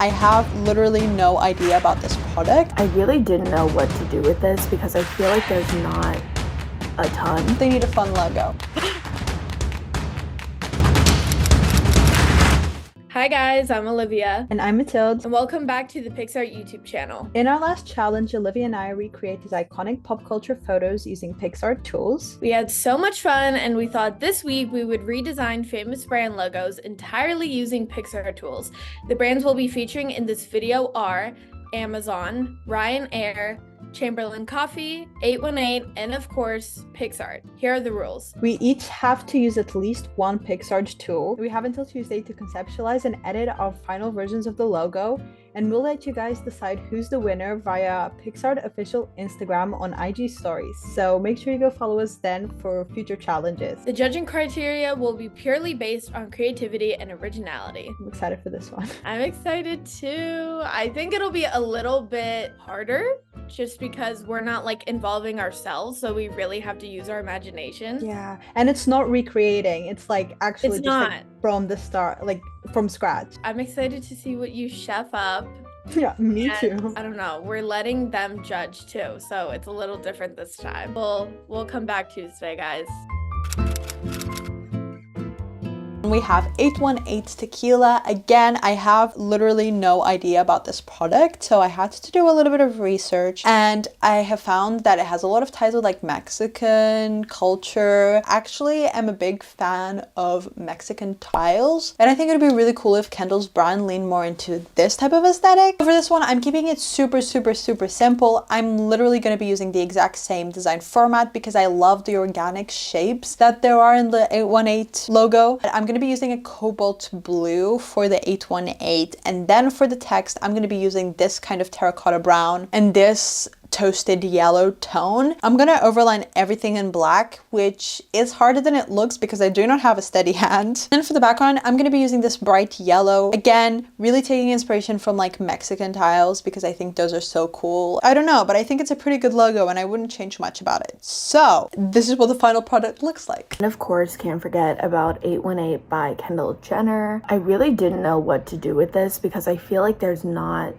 I have literally no idea about this product. I really didn't know what to do with this because I feel like there's not a ton. They need a fun logo. Hi guys, I'm Olivia. And I'm Mathilde. And welcome back to the Picsart YouTube channel. In our last challenge, Olivia and I recreated iconic pop culture photos using Pixar tools. We had so much fun and we thought this week we would redesign famous brand logos entirely using Pixar tools. The brands we'll be featuring in this video are Amazon, Ryanair, Chamberlain Coffee, 818, and of course, Picsart. Here are the rules. We each have to use at least one Picsart tool. We have until Tuesday to conceptualize and edit our final versions of the logo, and we'll let you guys decide who's the winner via Picsart official Instagram on IG stories. So make sure you go follow us then for future challenges. The judging criteria will be purely based on creativity and originality. I'm excited for this one. I'm excited too. I think it'll be a little bit harder just because we're not like involving ourselves, so we really have to use our imagination. Yeah, and it's not recreating, it's like actually It's just not. like from the start, like from scratch. I'm excited to see what you chef up. Yeah, me And too. I don't know. We're letting them judge too, so it's a little different this time. We'll come back Tuesday, guys. We have 818 tequila. Again, I have literally no idea about this product, so I had to do a little bit of research, and I have found that it has a lot of ties with like Mexican culture. Actually, I'm a big fan of Mexican tiles, and I think it'd be really cool if Kendall's brand leaned more into this type of aesthetic. For this one, I'm keeping it super simple. I'm literally going to be using the exact same design format because I love the organic shapes that there are in the 818 logo. I'm going to be using a cobalt blue for the 818, and then for the text I'm going to be using this kind of terracotta brown and this toasted yellow tone. I'm gonna overline everything in black, which is harder than it looks because I do not have a steady hand. And for the background, I'm gonna be using this bright yellow. Again, really taking inspiration from like Mexican tiles because I think those are so cool. I don't know, but I think it's a pretty good logo and I wouldn't change much about it. So this is what the final product looks like. And of course, can't forget about 818 by Kendall Jenner. I really didn't know what to do with this because I feel like there's not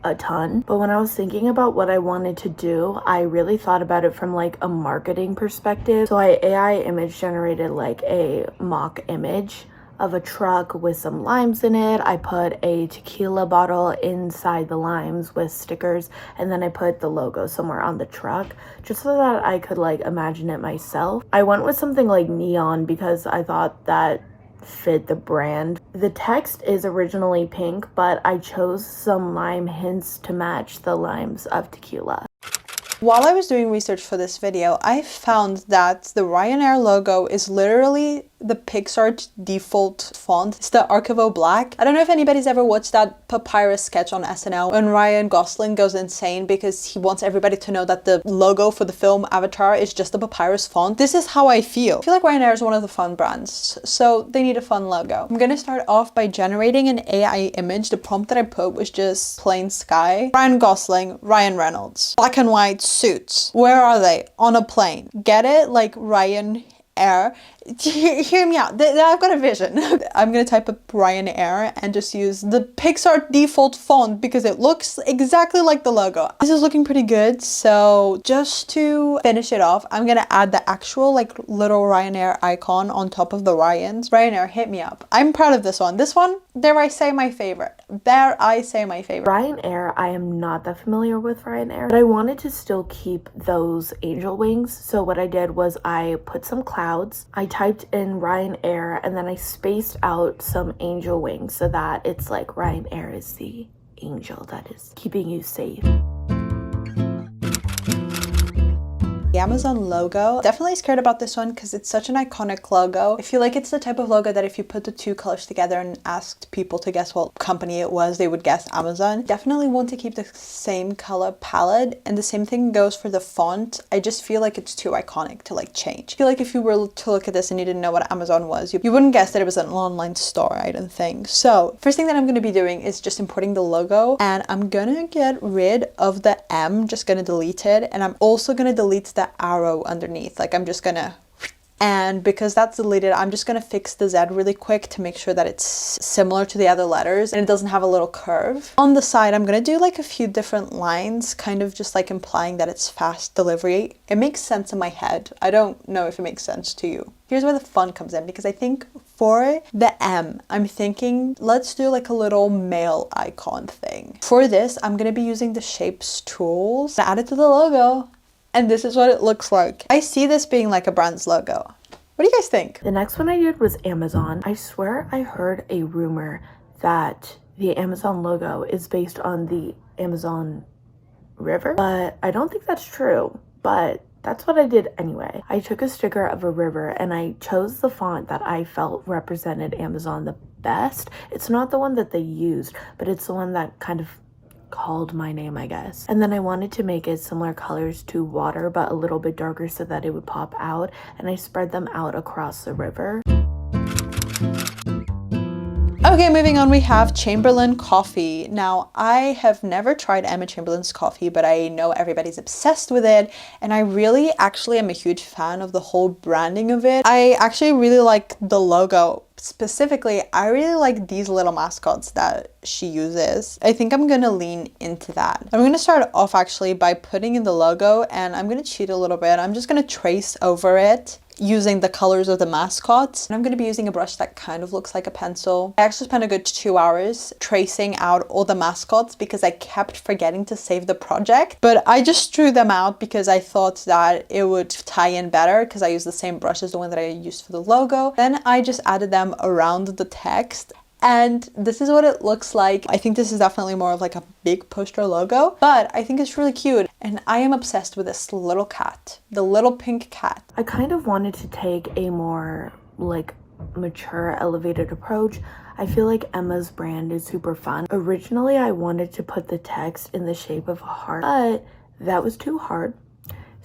a ton, but when I was thinking about what I wanted to do, I really thought about it from like a marketing perspective. So I AI image generated like a mock image of a truck with some limes in it. I put a tequila bottle inside the limes with stickers, and then I put the logo somewhere on the truck just so that I could like imagine it myself. I went with something like neon because I thought that fit the brand. The text is originally pink, but I chose some lime hints to match the limes of tequila. While I was doing research for this video, I found that the Ryanair logo is literally the Picsart default font. It's the Archivo Black. I don't know if anybody's ever watched that papyrus sketch on SNL when Ryan Gosling goes insane because he wants everybody to know that the logo for the film Avatar is just the papyrus font. This is how I feel. I feel like Ryanair is one of the fun brands, so they need a fun logo. I'm gonna start off by generating an AI image. The prompt that I put was just plain sky. Ryan Gosling, Ryan Reynolds. Black and white suits. Where are they? On a plane. Get it? Like Ryan Air. Hear me out. I've got a vision. I'm gonna type up Ryanair and just use the Pixar default font because it looks exactly like the logo. This is looking pretty good. So just to finish it off, I'm gonna add the actual like little Ryanair icon on top of the Ryans. Ryanair, hit me up. I'm proud of this one. This one, dare I say, my favorite. Dare I say my favorite. Ryanair, I am not that familiar with Ryanair, but I wanted to still keep those angel wings. So what I did was I put some clouds. I typed in Ryanair and then I spaced out some angel wings so that it's like Ryanair is the angel that is keeping you safe. The Amazon logo. Definitely scared about this one because it's such an iconic logo. I feel like it's the type of logo that if you put the two colors together and asked people to guess what company it was, they would guess Amazon. Definitely want to keep the same color palette, and the same thing goes for the font. I just feel like it's too iconic to like change. I feel like if you were to look at this and you didn't know what Amazon was, you wouldn't guess that it was an online store, I don't think. So first thing that I'm going to be doing is just importing the logo, and I'm gonna get rid of the M, just gonna delete it, and I'm also gonna delete the arrow underneath. Like I'm just gonna And because that's deleted, I'm just gonna fix the Z really quick to make sure that it's similar to the other letters and it doesn't have a little curve. On the side, I'm gonna do like a few different lines, kind of just like implying that it's fast delivery. It makes sense in my head. I don't know if it makes sense to you. Here's where the fun comes in, because I think for the M, I'm thinking let's do like a little mail icon thing. For this, I'm gonna be using the shapes tools to add it to the logo. And this is what it looks like. I see this being like a brand's logo. What do you guys think? The next one I did was Amazon. I swear I heard a rumor that the Amazon logo is based on the Amazon River, but I don't think that's true. But that's what I did anyway. I took a sticker of a river and I chose the font that I felt represented Amazon the best. It's not the one that they used, but it's the one that kind of called my name, I guess. And then I wanted to make it similar colors to water, but a little bit darker so that it would pop out, and I spread them out across the river. Okay, moving on, we have Chamberlain Coffee. Now, I have never tried Emma Chamberlain's coffee, but I know everybody's obsessed with it, and I really actually am a huge fan of the whole branding of it. I actually really like the logo. Specifically, I really like these little mascots that she uses. I think I'm gonna lean into that. I'm gonna start off actually by putting in the logo, and I'm gonna cheat a little bit. I'm just gonna trace over it using the colors of the mascots. And I'm going to be using a brush that kind of looks like a pencil. I actually spent a good 2 hours tracing out all the mascots because I kept forgetting to save the project. But I just drew them out because I thought that it would tie in better because I used the same brush as the one that I used for the logo. Then I just added them around the text. And this is what it looks like. I think this is definitely more of like a big poster logo, but I think it's really cute. And I am obsessed with this little cat, the little pink cat. I kind of wanted to take a more like mature, elevated approach. I feel like Emma's brand is super fun. Originally, I wanted to put the text in the shape of a heart, but that was too hard.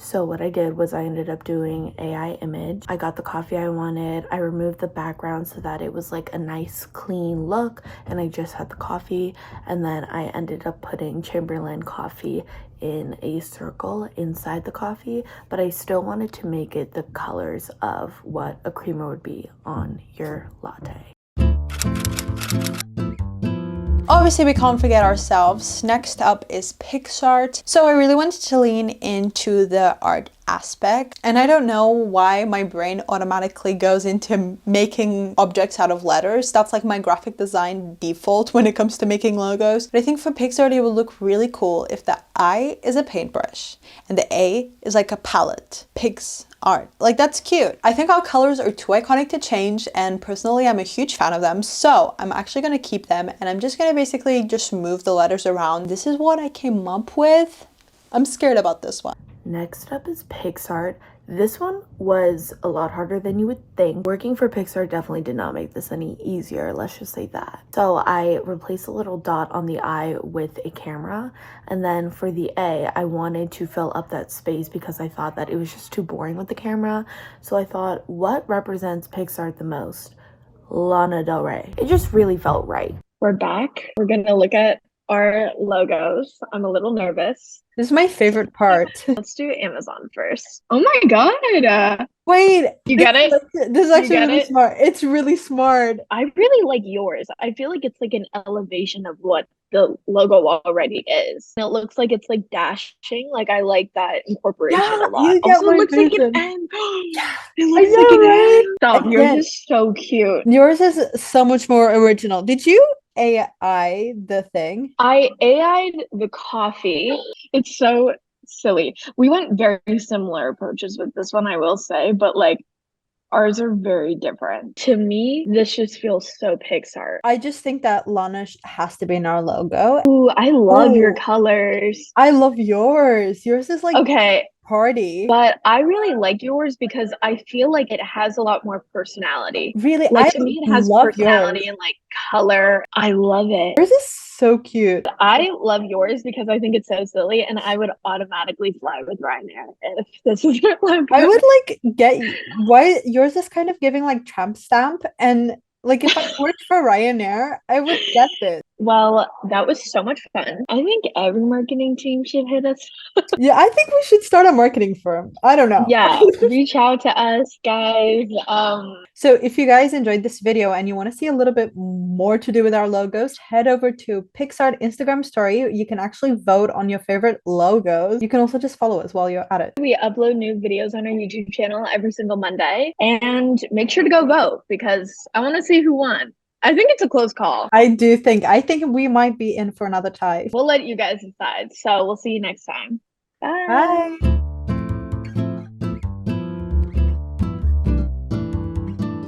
So what I did was I ended up doing AI image. I got the coffee I wanted. I removed the background so that it was like a nice clean look and I just had the coffee. And then I ended up putting Chamberlain Coffee in a circle inside the coffee, but I still wanted to make it the colors of what a creamer would be on your latte. Obviously, we can't forget ourselves. Next up is Picsart. So I really wanted to lean into the art aspect, and I don't know why my brain automatically goes into making objects out of letters. That's like my graphic design default when it comes to making logos. But I think for Picsart it would look really cool if the I is a paintbrush and the A is like a palette. Picsart. Like, that's cute. I think our colors are too iconic to change, and personally I'm a huge fan of them, so I'm actually going to keep them, and I'm just going to basically just move the letters around. This is what I came up with. I'm scared about this one. Next up is Picsart. This one was a lot harder than you would think. Working for Pixar definitely did not make this any easier, let's just say that. So I replaced a little dot on the I with a camera, and then for the A, I wanted to fill up that space because I thought that it was just too boring with the camera. So I thought, what represents Pixar the most? Lana Del Rey. It just really felt right. We're back. We're gonna look at our logos. I'm a little nervous. This is my favorite part. Let's do Amazon first. Oh my god. Wait, You get it? This is actually really smart. It's really smart. I really like yours. I feel like it's like an elevation of what the logo already is. And it looks like it's like dashing. Like, I like that incorporation a lot. You get Also, my it looks like vision. an M. Yeah, It looks I like know, an right? M. Stop. Again. Yours is so cute. Yours is so much more original. Did you AI the thing? I AI'd the coffee. It's so silly. We went very similar approaches with this one, I will say, but like ours are very different. To me, this just feels so Pixar. I just think that Lana has to be in our logo. Ooh, I love your Ooh. colors. I love yours. Yours is like Okay, party. but I really like yours because I feel like it has a lot more personality. Really, Like, I to me, it has love personality yours. and like color. I love it. Yours is so cute. I love yours because I think it's so silly, and I would automatically fly with Ryanair if this was your logo. I would like get why yours is kind of giving like tramp stamp, and like if I worked for Ryanair, I would get this. Well, that was so much fun. I think every marketing team should hit us. Yeah, I think we should start a marketing firm. I don't know. Yeah, reach out to us, guys. So if you guys enjoyed this video and you want to see a little bit more to do with our logos, head over to Picsart Instagram story. You can actually vote on your favorite logos. You can also just follow us while you're at it. We upload new videos on our YouTube channel every single Monday, and make sure to go vote because I want to see who won. I think it's a close call. I think we might be in for another tie. We'll let you guys decide. So we'll see you next time. Bye. Bye.